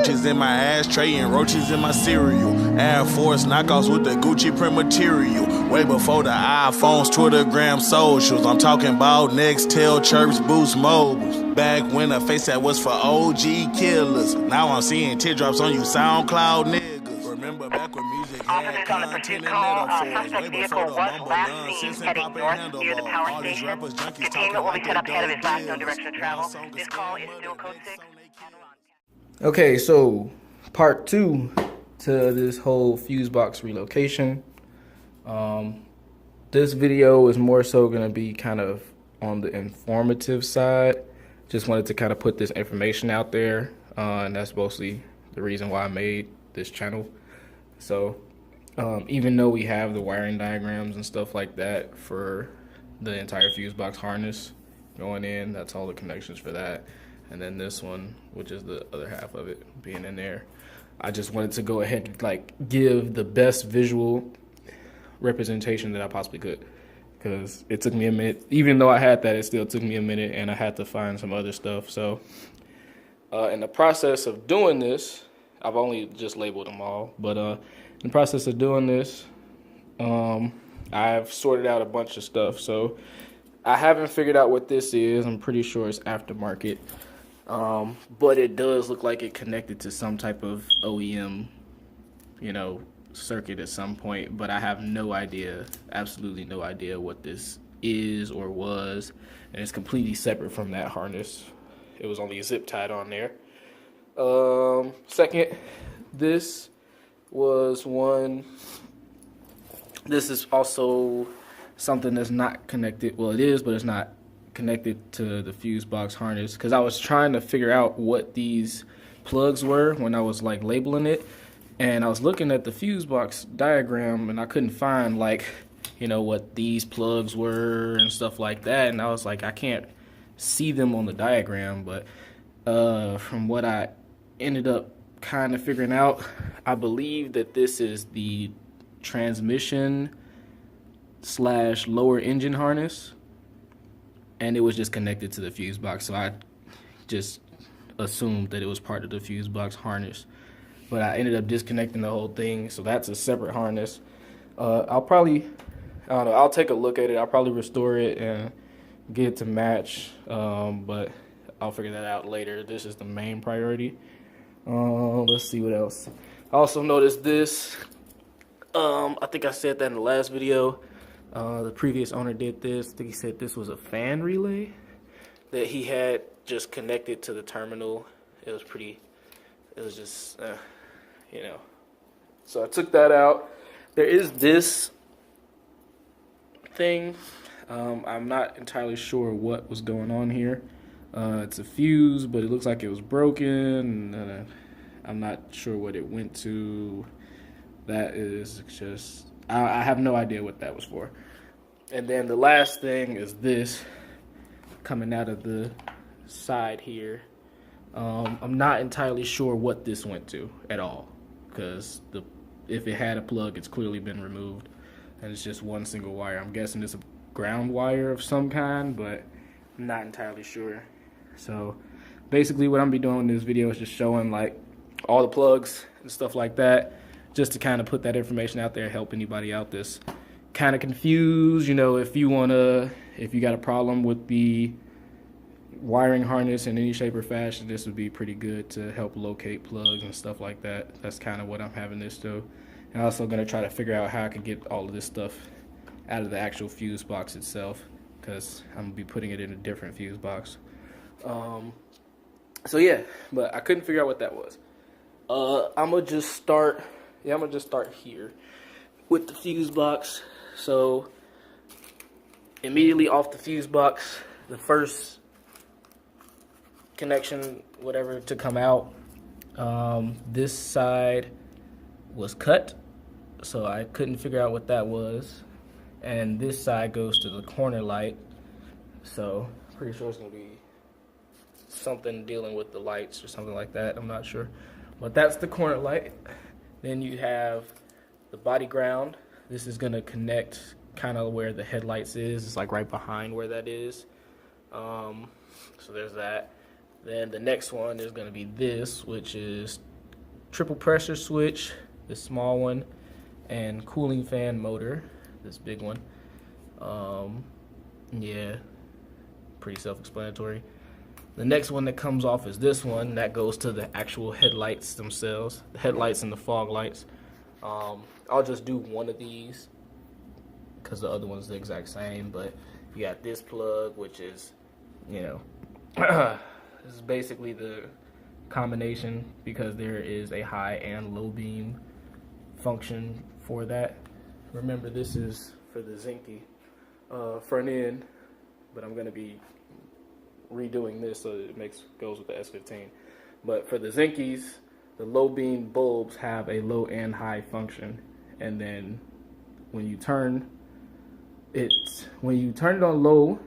roaches in my ashtray and roaches in my cereal. Air Force knockoffs with the Gucci print material. Way before the iPhones, Twittergram, socials. I'm talking about Nextel, Chirps, Boost Mobiles. Back when the face that was for OG killers. Now I'm seeing teardrops on you SoundCloud niggas. Remember back when music had content and metaphors. Way before the mumble nonsense and popping handlebars. All these rappers junkies talking like they dope dealers. Okay, so part 2 to this whole fuse box relocation. This video is more so going to be kind of on the informative side. Just wanted to kind of put this information out there, and that's mostly the reason why I made this channel. So even though we have the wiring diagrams and stuff like that for the entire fuse box harness going in, that's all the connections for that. And then this one, which is the other half of it being in there. I just wanted to go ahead and like give the best visual representation that I possibly could, because it took me a minute. Even though I had that, it still took me a minute, and I had to find some other stuff. So in the process of doing this, I've only just labeled them all, but in the process of doing this, I've sorted out a bunch of stuff. So I haven't figured out what this is. I'm pretty sure it's aftermarket. But it does look like it connected to some type of OEM, circuit at some point, but I have no idea, absolutely no idea what this is or was, and it's completely separate from that harness. It was only zip tied on there. Second, this was one. This is also something that's not connected. Well, it is, but it's not connected to the fuse box harness, because I was trying to figure out what these plugs were when I was like labeling it, and I was looking at the fuse box diagram and I couldn't find what these plugs were and stuff like that, and I was like, I can't see them on the diagram. But from what I ended up kind of figuring out, I believe that this is the transmission / lower engine harness, and it was just connected to the fuse box, so I just assumed that it was part of the fuse box harness, but I ended up disconnecting the whole thing, so that's a separate harness. I'll probably, I'll take a look at it. I'll probably restore it and get it to match, but I'll figure that out later. This is the main priority. Let's see what else. I also noticed this. I think I said that in the last video. The previous owner did this. I think he said this was a fan relay that he had just connected to the terminal. It was just, So I took that out. There is this thing. I'm not entirely sure what was going on here. It's a fuse, but it looks like it was broken. I'm not sure what it went to. That is just, I have no idea what that was for. And then the last thing is this coming out of the side here. I'm not entirely sure what this went to at all, because if it had a plug, it's clearly been removed, and it's just one single wire. I'm guessing it's a ground wire of some kind, but I'm not entirely sure. So basically what I'm gonna be doing in this video is just showing like all the plugs and stuff like that, just to kind of put that information out there, help anybody out that's kind of confused. If you got a problem with the wiring harness in any shape or fashion, this would be pretty good to help locate plugs and stuff like that. That's kind of what I'm having this to. And I'm also going to try to figure out how I can get all of this stuff out of the actual fuse box itself, because I'm going to be putting it in a different fuse box. So yeah, but I couldn't figure out what that was. I'm going to just start here with the fuse box. So immediately off the fuse box, the first connection, whatever, to come out, this side was cut, so I couldn't figure out what that was. And this side goes to the corner light, so pretty sure it's gonna be something dealing with the lights or something like that. I'm not sure, but that's the corner light. Then you have the body ground. This is gonna connect kind of where the headlights is. It's like right behind where that is. So there's that. Then the next one is gonna be this, which is triple pressure switch, this small one, and cooling fan motor, this big one. Yeah, pretty self-explanatory. The next one that comes off is this one that goes to the actual headlights themselves, the headlights and the fog lights. I'll just do one of these because the other one's the exact same, but you got this plug, which is, you know, this is basically the combination because there is a high and low beam function for that. Remember, this is for the Zinke front end, but I'm going to be redoing this so it goes with the S14. But for the Zinkes, the low beam bulbs have a low and high function, and then when you turn it on low,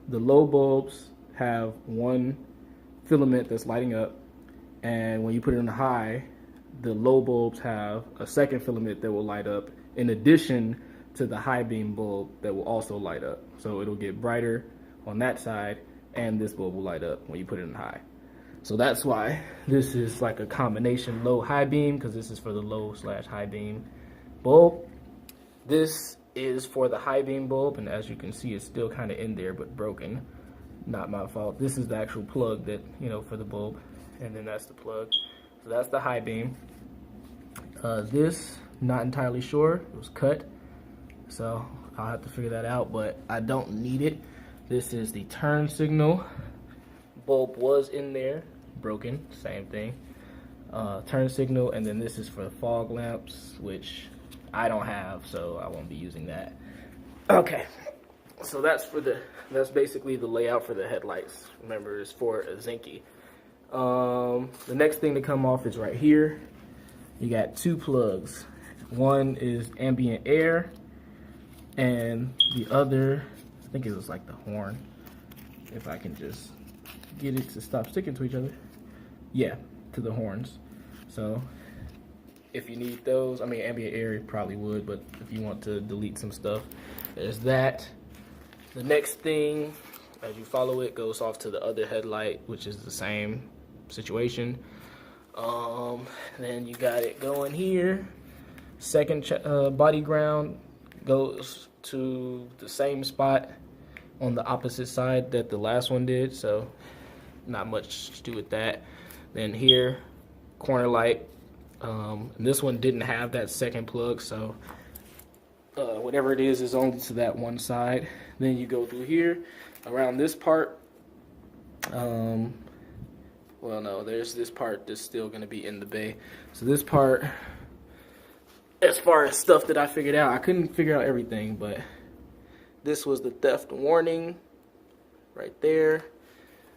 the low bulbs have one filament that's lighting up, and when you put it on high, the low bulbs have a second filament that will light up in addition to the high beam bulb that will also light up. So it'll get brighter on that side, and this bulb will light up when you put it in high. So that's why this is like a combination low high beam, because this is for the low / high beam bulb. This is for the high beam bulb, and as you can see, it's still kind of in there but broken. Not my fault. This is the actual plug that, you know, for the bulb, and then that's the plug. So that's the high beam. This, not entirely sure, it was cut, so I'll have to figure that out, but I don't need it. This is the turn signal. Bulb was in there, broken, same thing. Turn signal, and then this is for the fog lamps, which I don't have, so I won't be using that. Okay, so that's basically the layout for the headlights. Remember, it's for a Zinke. The next thing to come off is right here. You got two plugs. One is ambient air, and the other, I think it was like the horn. If I can just get it to stop sticking to each other. Yeah, to the horns. So if you need those, I mean, ambient air you probably would, but if you want to delete some stuff, there's that. The next thing, as you follow it, goes off to the other headlight, which is the same situation. Then you got it going here. Second body ground goes to the same spot on the opposite side that the last one did, so not much to do with that. Then here, corner light. This one didn't have that second plug, so whatever it is only to that one side. Then you go through here around this part. Well, no, there's this part that's still going to be in the bay. So this part, as far as stuff that I figured out, I couldn't figure out everything, but this was the theft warning right there.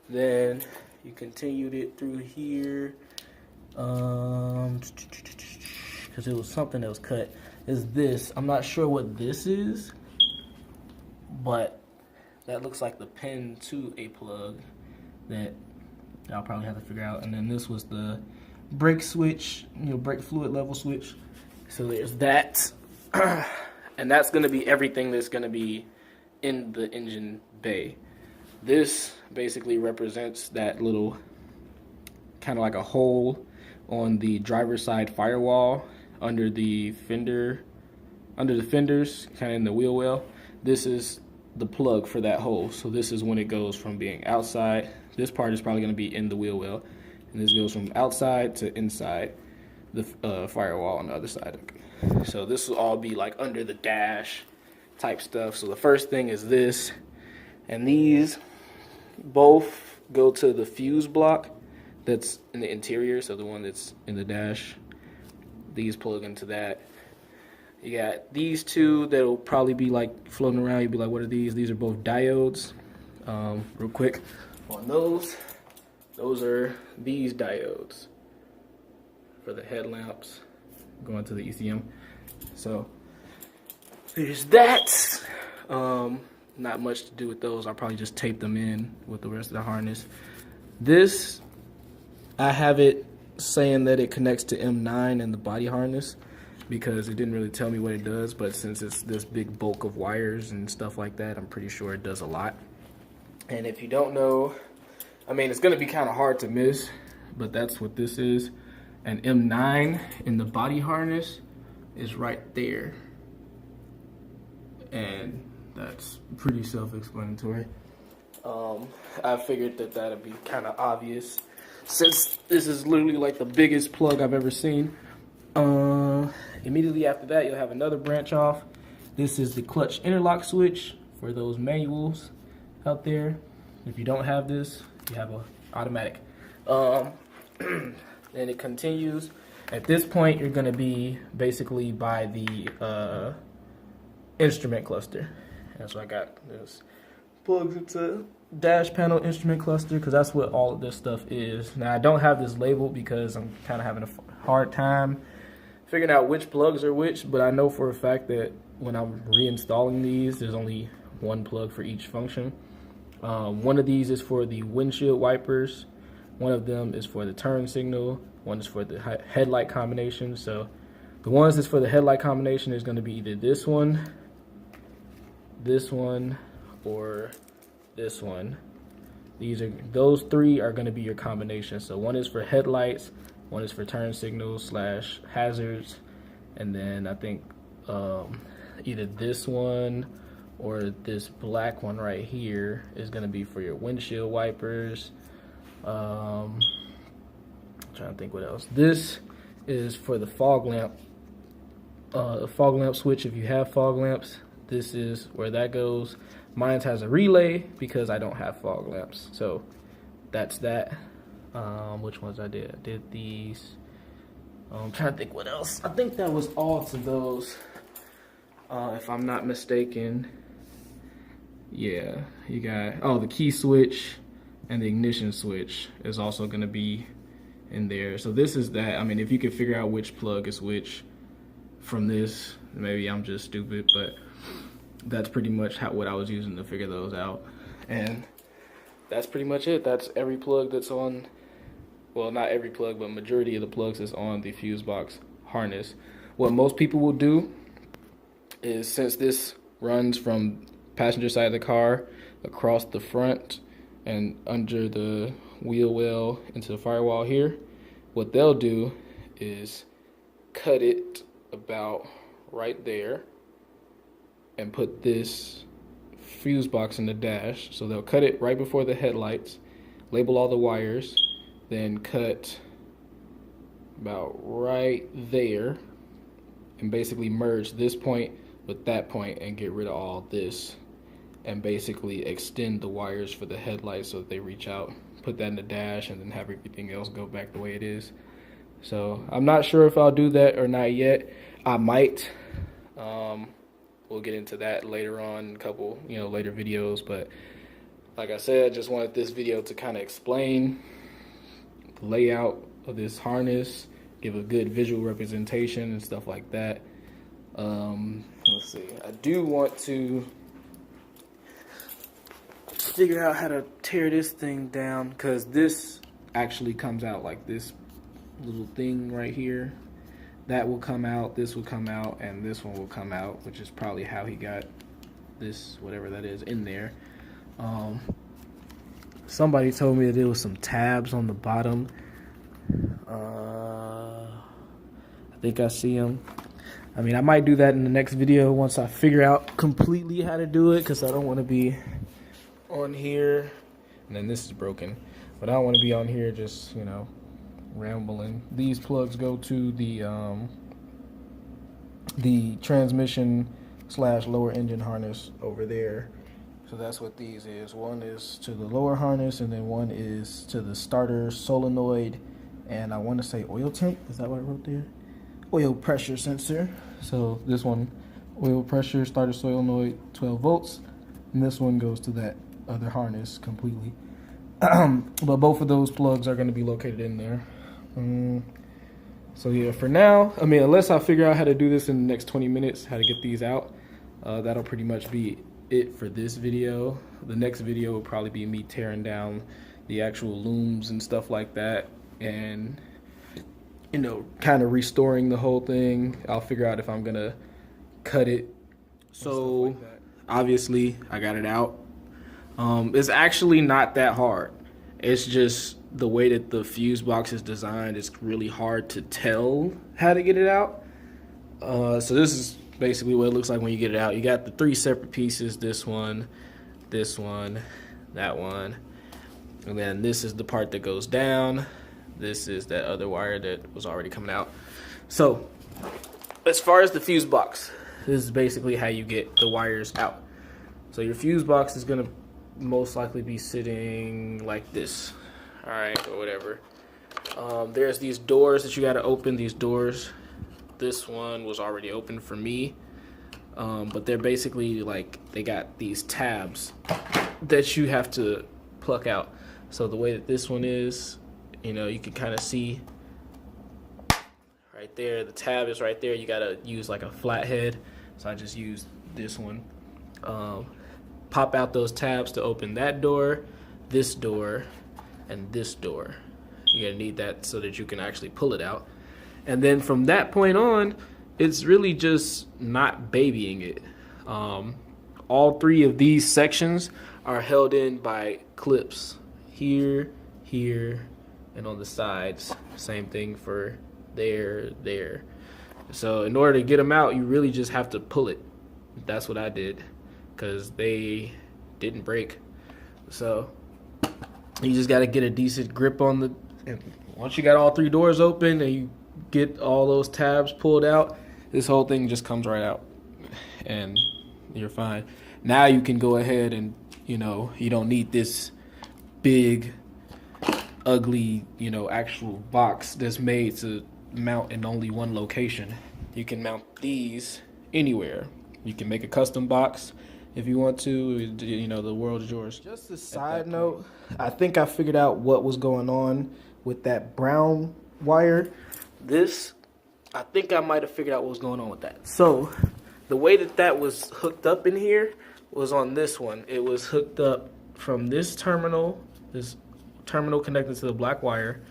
Then you continued it through here, because it was something that was cut. Is this? I'm not sure what this is, but that looks like the pin to a plug that I'll probably have to figure out. And then this was the brake switch, brake fluid level switch. So there's that. And that's going to be everything that's going to be in the engine bay. This basically represents that little kind of like a hole on the driver's side firewall under the fenders, kind of in the wheel well. This is the plug for that hole. So this is when it goes from being outside. This part is probably going to be in the wheel well, and this goes from outside to inside the firewall on the other side. So this will all be like under the dash type stuff. So the first thing is this, and these both go to the fuse block that's in the interior. So the one that's in the dash, these plug into that. You got these two that will probably be like floating around. You'll be like, what are these? These are both diodes. Real quick on those are these diodes for the headlamps going to the ECM. So there's that. Not much to do with those. I'll probably just tape them in with the rest of the harness. This, I have it saying that it connects to M9 in the body harness because it didn't really tell me what it does, but since it's this big bulk of wires and stuff like that, I'm pretty sure it does a lot. And if you don't know, I mean, it's going to be kind of hard to miss, but that's what this is. and M9 in the body harness is right there. And that's pretty self-explanatory. I figured that that'd be kind of obvious since this is literally like the biggest plug I've ever seen. Immediately after that, you'll have another branch off. This is the clutch interlock switch for those manuals out there. If you don't have this, you have a automatic. Then it continues. At this point, you're gonna be basically by the instrument cluster. And so I got this plugs into dash panel instrument cluster because that's what all of this stuff is. Now I don't have this labeled because I'm kind of having a hard time figuring out which plugs are which, but I know for a fact that when I'm reinstalling these, there's only one plug for each function. One of these is for the windshield wipers, one of them is for the turn signal, one is for the headlight combination. So the ones that's for the headlight combination is going to be either this one, or this one. Those three are going to be your combination. So one is for headlights, one is for turn signals / hazards, and then I think either this one or this black one right here is going to be for your windshield wipers. I'm trying to think what else. This is for the fog lamp switch if you have fog lamps. This is where that goes. Mine has a relay because I don't have fog lamps. So that's that. Which ones I did? I did these. I'm trying to think what else. I think that was all to those. If I'm not mistaken. Yeah, you got, the key switch and the ignition switch is also going to be in there. So this is that. I mean, if you could figure out which plug is which from this, maybe I'm just stupid, but that's pretty much what I was using to figure those out. And that's pretty much it. That's every plug that's on, well, not every plug, but majority of the plugs that's on the fuse box harness. What most people will do is, since this runs from passenger side of the car across the front and under the wheel well into the firewall here, what they'll do is cut it about right there and put this fuse box in the dash. So they'll cut it right before the headlights, label all the wires, then cut about right there and basically merge this point with that point and get rid of all this and basically extend the wires for the headlights so that they reach out, put that in the dash, and then have everything else go back the way it is. So I'm not sure if I'll do that or not yet. I might. We'll get into that later on in a couple, later videos. But like I said, I just wanted this video to kind of explain the layout of this harness, give a good visual representation and stuff like that. Let's see. I do want to figure out how to tear this thing down because this actually comes out like this little thing right here. That will come out, this will come out, and this one will come out, which is probably how he got this, whatever that is, in there. Somebody told me that there was some tabs on the bottom. I think I see them. I mean, I might do that in the next video once I figure out completely how to do it, because I don't want to be on here. And then this is broken. But I don't want to be on here just, rambling. These plugs go to the transmission / lower engine harness over there. So that's what these is. One is to the lower harness, and then one is to the starter solenoid, and I want to say oil temp. Is that what I wrote there? Oil pressure sensor. So this one, oil pressure, starter solenoid, 12 volts, and this one goes to that other harness completely. But both of those plugs are going to be located in there. So yeah, for now, I mean, unless I figure out how to do this in the next 20 minutes, how to get these out, that'll pretty much be it for this video. The next video will probably be me tearing down the actual looms and stuff like that, and kind of restoring the whole thing. I'll figure out if I'm gonna cut it. So like obviously I got it out. It's actually not that hard. It's just the way that the fuse box is designed, it's really hard to tell how to get it out. So this is basically what it looks like when you get it out. You got the 3 separate pieces, this one, that one. And then this is the part that goes down. This is that other wire that was already coming out. So as far as the fuse box, this is basically how you get the wires out. So your fuse box is gonna most likely be sitting like this, all right, or whatever. There's these doors that you gotta open, these doors. This one was already open for me, but they're basically like, they got these tabs that you have to pluck out. So the way that this one is, you know, you can kind of see right there, the tab is right there. You gotta use like a flathead. So I just used this one. Pop out those tabs to open that door, and this door. You're gonna need that so that you can actually pull it out. And then from that point on, it's really just not babying it. All 3 of these sections are held in by clips here, here, and on the sides. Same thing for there. So in order to get them out, you really just have to pull it. That's what I did, because they didn't break. So you just got to get a decent grip on the, and once you got all 3 doors open and you get all those tabs pulled out, this whole thing just comes right out and you're fine. Now you can go ahead and, you know, you don't need this big ugly, you know, actual box that's made to mount in only one location. You can mount these anywhere. You can make a custom box if you want to. You know, the world is yours. Just a side note, I think I figured out what was going on with that brown wire. I think I might have figured out what was going on with that. So the way that that was hooked up in here was on this one. It was hooked up from this terminal connected to the black wire,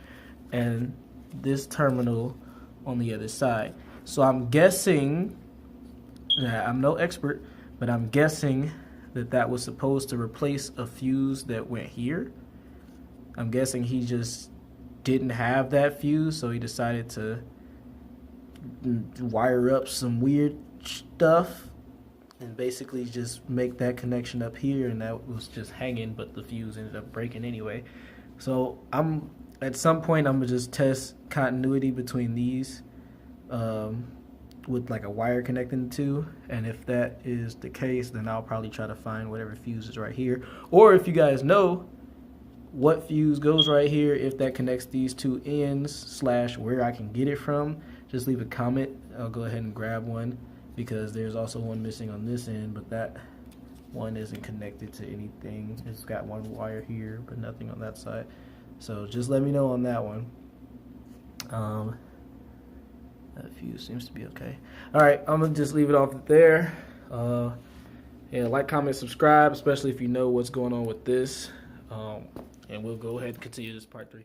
and this terminal on the other side. So I'm guessing, I'm no expert, but I'm guessing that that was supposed to replace a fuse that went here. I'm guessing he just didn't have that fuse, so he decided to wire up some weird stuff and basically just make that connection up here, and that was just hanging, but the fuse ended up breaking anyway. So at some point I'm gonna just test continuity between these with like a wire connecting the two, and if that is the case, then I'll probably try to find whatever fuse is right here. Or if you guys know what fuse goes right here, if that connects these 2 ends / where I can get it from, just leave a comment. I'll go ahead and grab one, because there's also one missing on this end, but that one isn't connected to anything. It's got one wire here, but nothing on that side. So just let me know on that one. That fuse seems to be okay. All right, I'm gonna just leave it off there. Yeah, like, comment, subscribe, especially if you know what's going on with this. And we'll go ahead and continue this part 3.